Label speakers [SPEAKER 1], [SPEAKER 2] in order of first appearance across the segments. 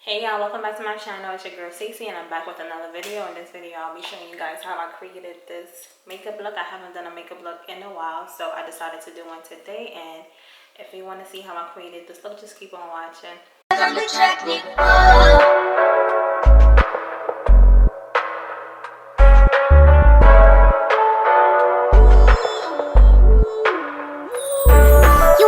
[SPEAKER 1] Hey y'all, welcome back to my channel. It's your girl Cece and I'm back with another video. In this video I'll be showing you guys how I created this makeup look. I haven't done a makeup look in a while, so I decided to do one today. And if you want to see how I created this look, just keep on watching.
[SPEAKER 2] You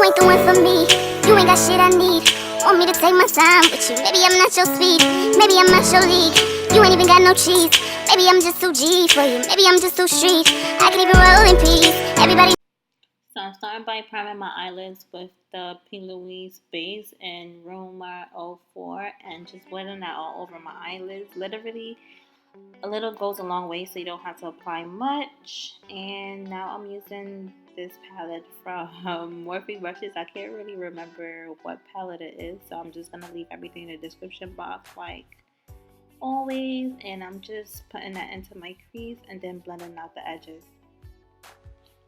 [SPEAKER 2] ain't the one for me, you ain't got shit I need. Want me to take my time with you, maybe I'm not your speed, maybe I'm not your league. You ain't even got no cheese, maybe I'm just too G for you, maybe I'm just too street. I can even roll in peace, everybody.
[SPEAKER 1] So I'm starting by priming my eyelids with the Prettymizzc base in room 04 and just blending that all over my eyelids. Literally, a little goes a long way, so you don't have to apply much. And now I'm using this palette from Morphe brushes. I can't really remember what palette it is, so I'm just gonna leave everything in the description box like always. And I'm just putting that into my crease and then blending out the edges.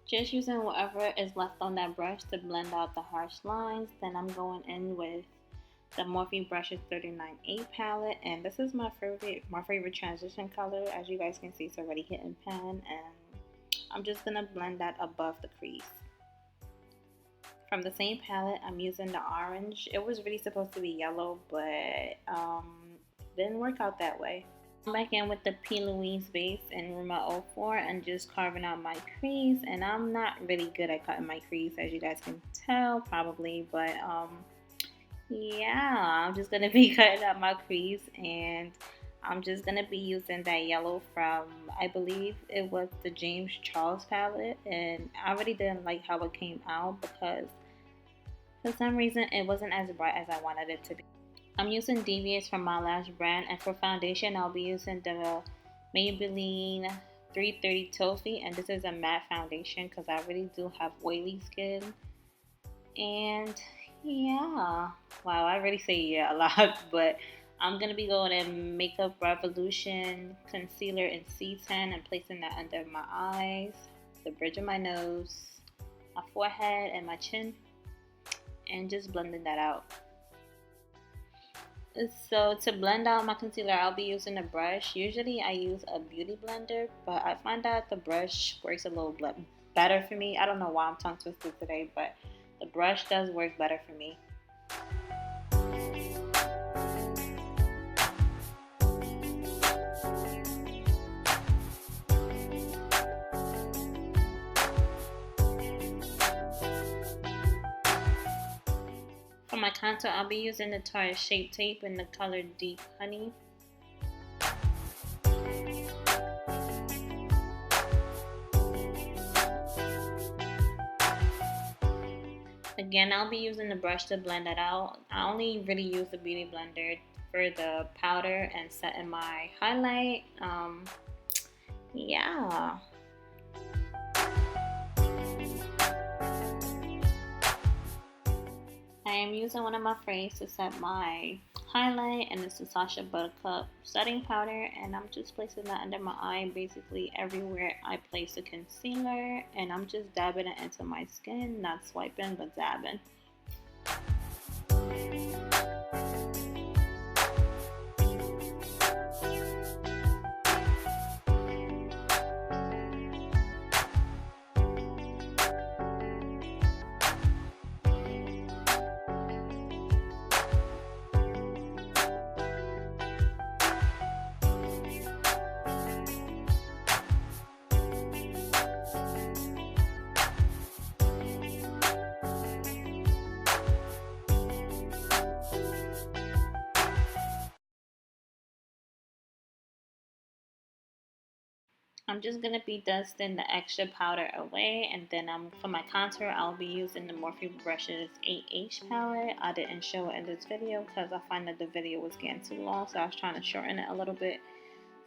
[SPEAKER 1] Just using whatever is left on that brush to blend out the harsh lines. Then I'm going in with the Morphe Brushes 39A palette, and this is my favorite transition color. As you guys can see, it's already hitting pan, and I'm just gonna blend that above the crease. From the same palette, I'm using the orange. It was really supposed to be yellow, but didn't work out that way. I'm back in with the Prettymizzc base in room 04 and just carving out my crease. And I'm not really good at cutting my crease, as you guys can tell probably, but yeah, I'm just gonna be cutting out my crease, and I'm just gonna be using that yellow from, I believe it was the James Charles palette, and I really didn't like how it came out because for some reason it wasn't as bright as I wanted it to be. I'm using Devious from my lash brand, and for foundation I'll be using the Maybelline 330 Toffee, and this is a matte foundation because I really do have oily skin. And yeah, wow, I really say yeah a lot, but I'm gonna be going in Makeup Revolution concealer in C10 and placing that under my eyes, the bridge of my nose, my forehead, and my chin, and just blending that out. So to blend out my concealer, I'll be using a brush. Usually I use a beauty blender, but I find that the brush works a little better for me. I don't know why I'm tongue twisted today, but the brush does work better for me. For my contour, I'll be using the Tarte Shape Tape in the color Deep Honey. Again, I'll be using the brush to blend it out. I only really use the beauty blender for the powder and setting my highlight. Yeah. I am using one of my frames to set my highlight, and it's the SACHA BUTTERCUP setting powder, and I'm just placing that under my eye, basically everywhere I place the concealer, and I'm just dabbing it into my skin, not swiping but dabbing. I'm just going to be dusting the extra powder away, and then for my contour, I'll be using the Morphe Brushes 8H palette. I didn't show it in this video because I find that the video was getting too long, so I was trying to shorten it a little bit.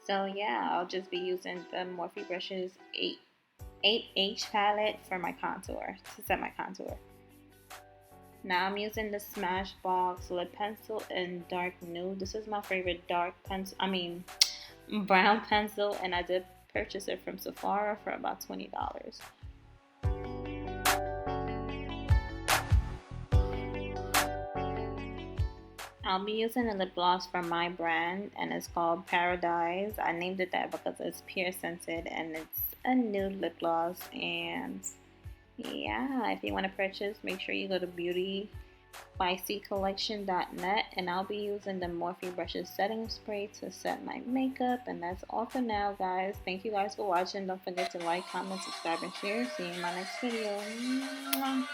[SPEAKER 1] So yeah, I'll just be using the Morphe Brushes 8H palette for my contour, to set my contour. Now I'm using the SMASHBOC lip pencil in dark nude. This is my favorite brown pencil, and I did purchase it from Sephora for about $20. I'll be using a lip gloss from my brand, and it's called Paradise. I named it that because it's pure scented and it's a nude lip gloss. And yeah, if you want to purchase, make sure you go to BEAUTYBYCEE and I'll be using the Morphe Brushes setting spray to set my makeup. And that's all for now, guys. Thank you guys for watching. Don't forget to like, comment, subscribe, and share. See you in my next video. Mwah.